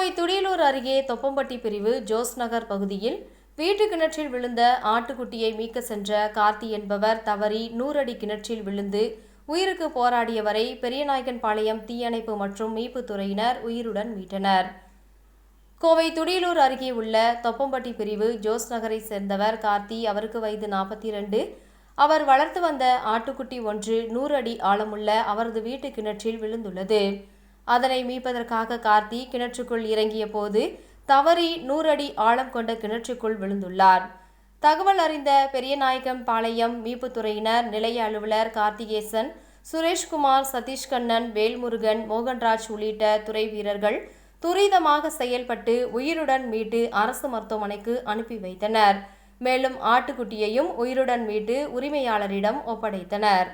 கோவை துடியலூர் அருகே தொப்பம்பட்டி பிரிவு ஜோஸ் நகர் பகுதியில் வீட்டு கிணற்றில் விழுந்த ஆட்டுக்குட்டியை மீட்க சென்ற கார்த்தி என்பவர் தவறி 100 அடி கிணற்றில் விழுந்து உயிருக்கு போராடியவரை பெரியநாயக்கன்பாளையம் தீயணைப்பு மற்றும் மீட்புத் துறையினர் உயிருடன் மீட்டனர். கோவை துடியலூர் அருகே உள்ள தொப்பம்பட்டி பிரிவு ஜோஸ் நகரை சேர்ந்தவர் கார்த்தி. அவருக்கு வயது 42. அவர் வளர்த்து வந்த ஆட்டுக்குட்டி ஒன்று 100 அடி ஆழமுள்ள அவரது வீட்டு கிணற்றில் விழுந்துள்ளது. அதனை மீட்பதற்காக கார்த்தி கிணற்றுக்குள் இறங்கிய போது தவறி 100 அடி ஆழம் கொண்ட கிணற்றுக்குள் விழுந்துள்ளார். தகவல் அறிந்த பெரியநாயக்கன்பாளையம் மீட்புத்துறையினர் நிலைய அலுவலர் கார்த்திகேசன், சுரேஷ்குமார், சதீஷ்கண்ணன், வேல்முருகன், மோகன்ராஜ் உள்ளிட்ட துறை வீரர்கள் துரிதமாக செயல்பட்டு உயிருடன் மீட்டு அரசு மருத்துவமனைக்கு அனுப்பி வைத்தனர். மேலும் ஆட்டுக்குட்டியையும் உயிருடன் மீட்டு உரிமையாளரிடம் ஒப்படைத்தனர்.